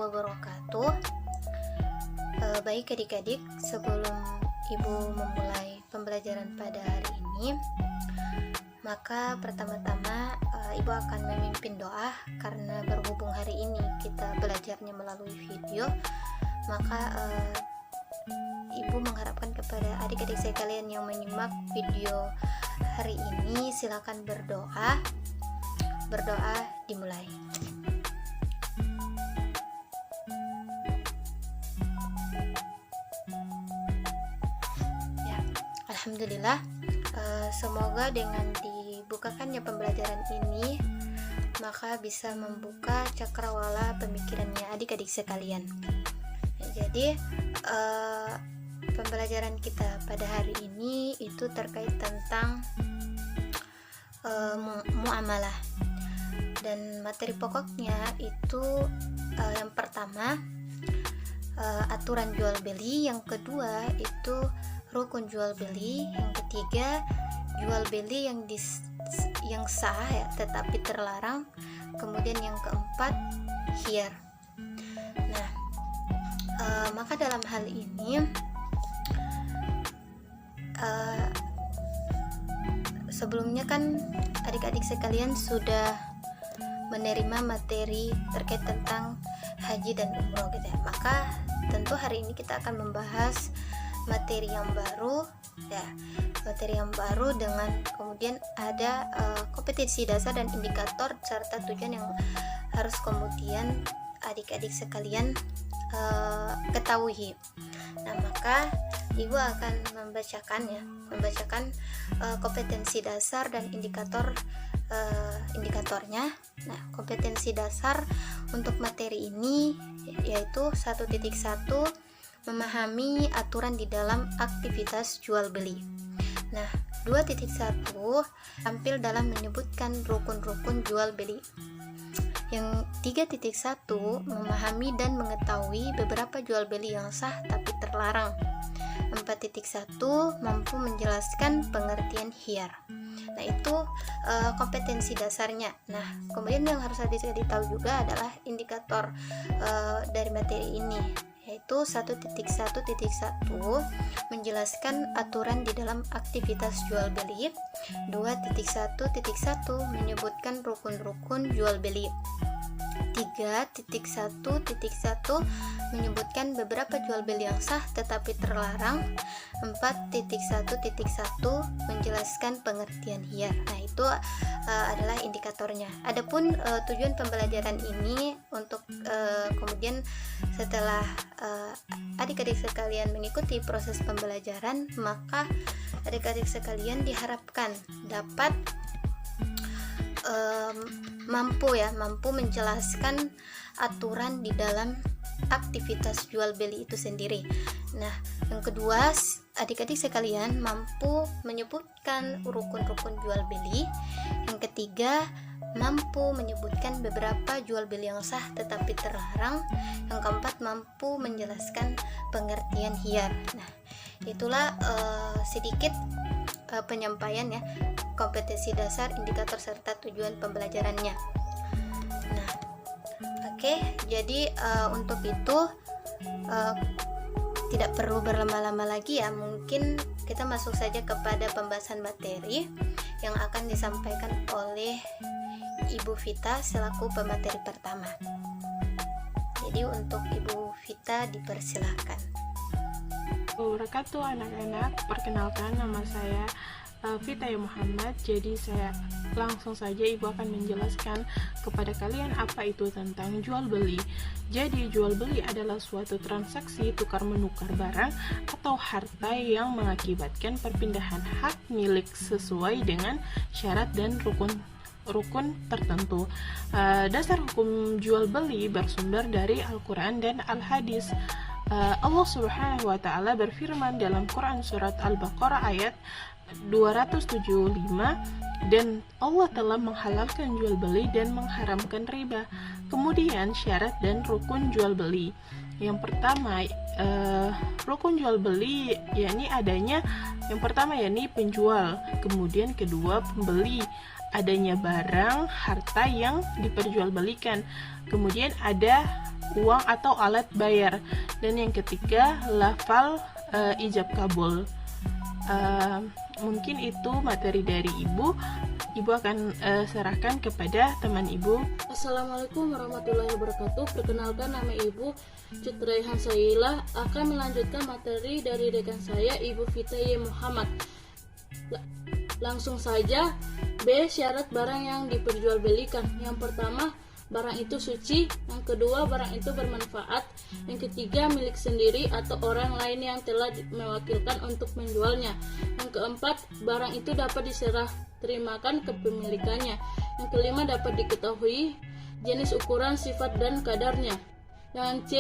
wabarakatuh. Baik adik-adik, sebelum Ibu memulai pembelajaran pada hari ini, maka pertama-tama Ibu akan memimpin doa. Karena berhubung hari ini kita belajarnya melalui video, maka Ibu mengharapkan kepada adik-adik sekalian yang menyimak video hari ini, silakan berdoa. Berdoa dimulai. Ya, alhamdulillah. Semoga dengan dibukakannya pembelajaran ini, maka bisa membuka cakrawala pemikirannya adik-adik sekalian. Jadi pembelajaran kita pada hari ini itu terkait tentang muamalah, dan materi pokoknya itu yang pertama aturan jual beli, yang kedua itu rukun jual beli, yang ketiga jual beli yang sah ya, tetapi terlarang, kemudian yang keempat khiyar. Nah, maka dalam hal ini sebelumnya kan adik-adik sekalian sudah menerima materi terkait tentang haji dan umroh gitu ya. Maka tentu hari ini kita akan membahas materi yang baru ya, materi yang baru dengan kemudian ada kompetensi dasar dan indikator serta tujuan yang harus kemudian adik-adik sekalian ketahui. Nah, maka Ibu akan membacakan kompetensi dasar dan indikatornya. Nah, kompetensi dasar untuk materi ini yaitu 1.1, memahami aturan di dalam aktivitas jual beli. Nah, 2.1, tampil dalam menyebutkan rukun-rukun jual beli. Yang 3.1, memahami dan mengetahui beberapa jual beli yang sah tapi terlarang. 4.1, mampu menjelaskan pengertian khiyar. Nah, itu kompetensi dasarnya. Nah, kemudian yang harus adik-adik tahu juga adalah indikator dari materi ini, yaitu 1.1.1 menjelaskan aturan di dalam aktivitas jual beli. 2.1.1 menyebutkan rukun-rukun jual beli. 3.1.1 menyebutkan beberapa jual beli yang sah tetapi terlarang. 4.1.1 menjelaskan pengertian khiyar. Nah, itu adalah indikatornya. Adapun tujuan pembelajaran ini untuk kemudian setelah adik-adik sekalian mengikuti proses pembelajaran, maka adik-adik sekalian diharapkan dapat mampu menjelaskan aturan di dalam aktivitas jual beli itu sendiri. Nah, yang kedua, adik-adik sekalian mampu menyebutkan rukun-rukun jual beli. Yang ketiga, mampu menyebutkan beberapa jual beli yang sah tetapi terlarang. Yang keempat, mampu menjelaskan pengertian khiyar. Nah, itulah sedikit penyampaian ya, kompetensi dasar, indikator serta tujuan pembelajarannya. Nah, oke, jadi untuk itu tidak perlu berlama-lama lagi ya. Mungkin kita masuk saja kepada pembahasan materi yang akan disampaikan oleh Ibu Vita selaku pemateri pertama. Jadi untuk Ibu Vita dipersilahkan. Wabarakatuh anak-anak, perkenalkan nama saya Vita Muhammad. Jadi saya langsung saja Ibu akan menjelaskan kepada kalian apa itu tentang jual beli. Jadi jual beli adalah suatu transaksi tukar menukar barang atau harta yang mengakibatkan perpindahan hak milik sesuai dengan syarat dan rukun tertentu. Dasar hukum jual beli bersumber dari Al-Quran dan Al-Hadis. Allah Subhanahu wa Ta'ala berfirman dalam Quran surat Al-Baqarah ayat 275, dan Allah telah menghalalkan jual beli dan mengharamkan riba. Kemudian syarat dan rukun jual beli. Yang pertama rukun jual beli, yakni adanya yang pertama yakni penjual, kemudian kedua pembeli, adanya barang harta yang diperjualbelikan, kemudian ada uang atau alat bayar, dan yang ketiga lafal ijab kabul. Mungkin itu materi dari Ibu. Ibu akan serahkan kepada teman Ibu. Assalamualaikum warahmatullahi wabarakatuh. Perkenalkan, nama Ibu Cutraihan Soilah, akan melanjutkan materi dari rekan saya Ibu Vita Y. Muhammad. Langsung saja. B. Syarat barang yang diperjualbelikan. Yang pertama, barang itu suci. Yang kedua, barang itu bermanfaat. Yang ketiga, milik sendiri atau orang lain yang telah mewakilkan untuk menjualnya. Yang keempat, barang itu dapat diserah terimakan kepemilikannya. Yang kelima, dapat diketahui jenis, ukuran, sifat, dan kadarnya. Yang C.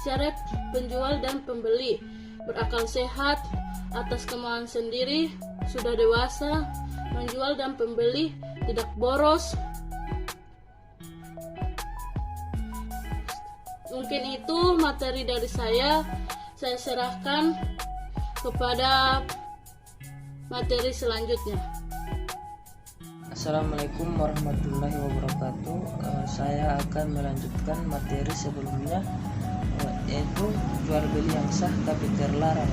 Syarat penjual dan pembeli: berakal sehat, atas kemauan sendiri, sudah dewasa, menjual dan pembeli tidak boros. Mungkin itu materi dari saya serahkan kepada materi selanjutnya. Assalamualaikum warahmatullahi wabarakatuh. Saya akan melanjutkan materi sebelumnya, yaitu jual beli yang sah tapi terlarang.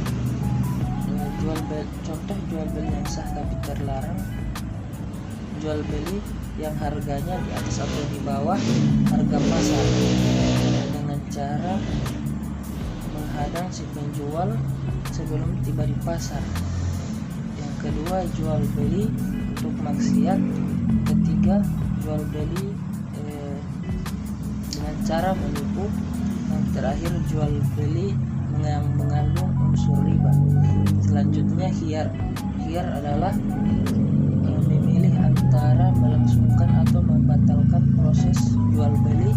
Contoh jual beli yang sah tapi terlarang: jual beli yang harganya di atas atau di bawah harga pasar dengan cara menghadang si penjual sebelum tiba di pasar. Yang kedua, jual beli untuk maksiat. Ketiga, jual beli dengan cara menipu. Yang terakhir, jual beli yang mengandung unsur riba. Selanjutnya, khiyar. Khiyar adalah memilih antara melangsungkan atau membatalkan proses jual beli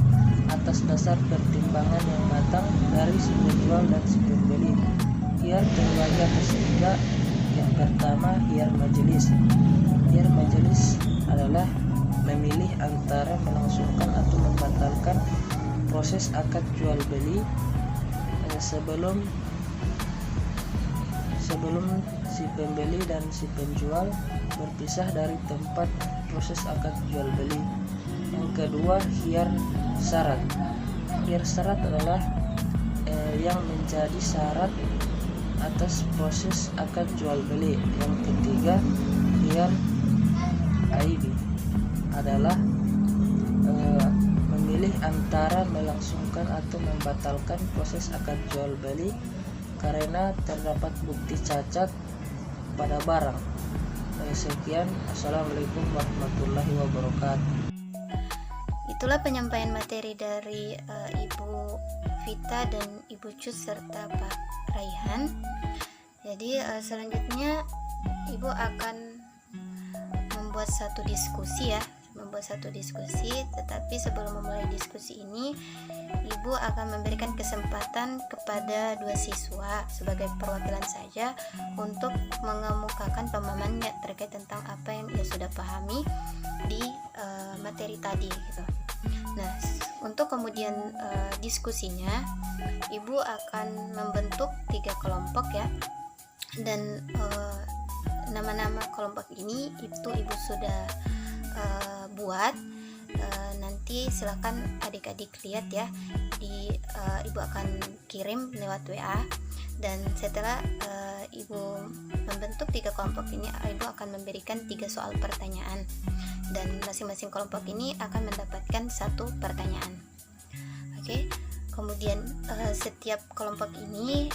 atas dasar pertimbangan yang matang dari si penjual dan si pembeli. Khiyar terbagi atas tiga. Yang pertama, khiyar majelis. Khiyar majelis adalah memilih antara melangsungkan atau membatalkan proses akad jual beli sebelum si pembeli dan si penjual berpisah dari tempat proses akad jual beli. Yang kedua, khiyar syarat. Khiyar syarat adalah yang menjadi syarat atas proses akad jual beli. Yang ketiga, khiyar aibi adalah memilih antara melangsungkan atau membatalkan proses akad jual beli karena terdapat bukti cacat pada barang. Sekian, assalamualaikum warahmatullahi wabarakatuh. Itulah penyampaian materi dari Ibu Vita dan Ibu Cut serta Pak Raihan. Jadi selanjutnya Ibu akan membuat satu diskusi, tetapi sebelum memulai diskusi ini, Ibu akan memberikan kesempatan kepada dua siswa sebagai perwakilan saja untuk mengemukakan pemahamannya terkait tentang apa yang ia sudah pahami di materi tadi gitu. Nah, untuk kemudian diskusinya, Ibu akan membentuk 3 kelompok ya, dan nama-nama kelompok ini itu Ibu sudah buat. Nanti silakan adik-adik lihat ya, Ibu akan kirim lewat WA, dan setelah Ibu membentuk 3 kelompok ini, Ibu akan memberikan 3 soal pertanyaan, dan masing-masing kelompok ini akan mendapatkan 1 pertanyaan. Oke. Kemudian setiap kelompok ini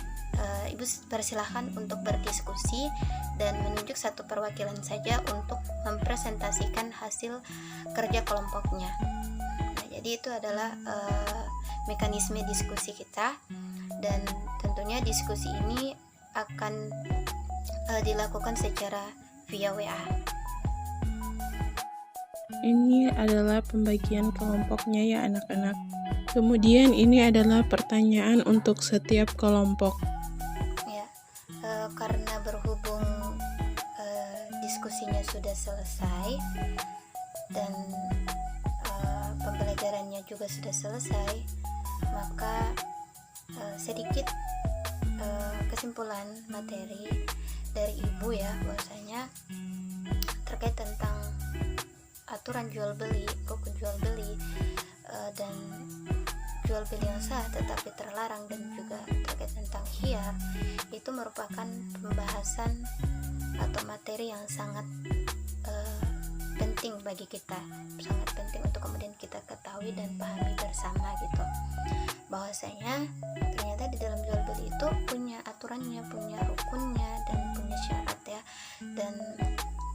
Ibu persilahkan untuk berdiskusi dan menunjuk 1 perwakilan saja untuk mempresentasikan hasil kerja kelompoknya. Nah, jadi itu adalah mekanisme diskusi kita, dan tentunya diskusi ini akan dilakukan secara via WA. Ini adalah pembagian kelompoknya ya anak-anak. Kemudian ini adalah pertanyaan untuk setiap kelompok. Ya, karena berhubung diskusinya sudah selesai dan pembelajarannya juga sudah selesai, maka sedikit kesimpulan materi dari ibu ya, bahwasanya terkait tentang aturan jual beli, buku jual beli dan jual beli yang sah tetapi terlarang, dan juga terkait tentang khiyar, itu merupakan pembahasan atau materi yang sangat penting bagi kita, sangat penting untuk kemudian kita ketahui dan pahami bersama gitu, bahwasanya ternyata di dalam jual beli itu punya aturannya, punya rukunnya, dan punya syarat ya. Dan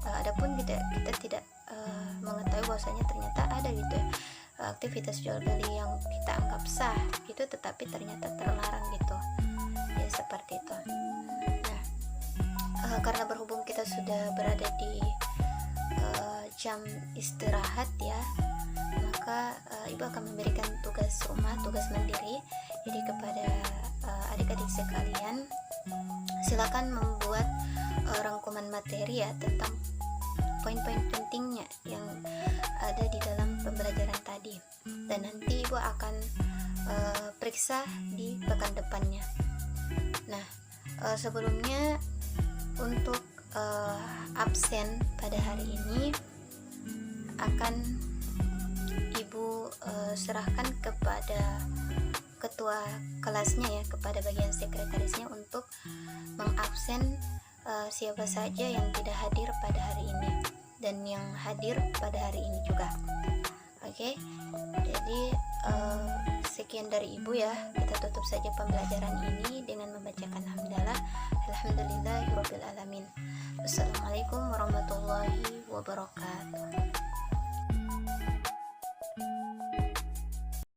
adapun kita tidak mengetahui bahwasanya ternyata ada gitu ya aktivitas jual beli yang kita anggap sah gitu tetapi ternyata terlarang gitu ya, seperti itu. Nah, karena berhubung kita sudah berada di jam istirahat ya, maka ibu akan memberikan tugas rumah, tugas mandiri. Jadi kepada adik-adik sekalian, silakan membuat rangkuman materi ya tentang poin-poin pentingnya yang ada di dalam pembelajaran tadi, dan nanti ibu akan periksa di pekan depannya. Nah, sebelumnya untuk absen pada hari ini akan ibu serahkan kepada ketua kelasnya ya, kepada bagian sekretarisnya untuk mengabsen siapa saja yang tidak hadir pada hari ini dan yang hadir pada hari ini juga. Oke, jadi sekian dari ibu ya. Kita tutup saja pembelajaran ini dengan membacakan hamdalah. Alhamdulillahirabbil alamin. Wassalamualaikum warahmatullahi wabarakatuh.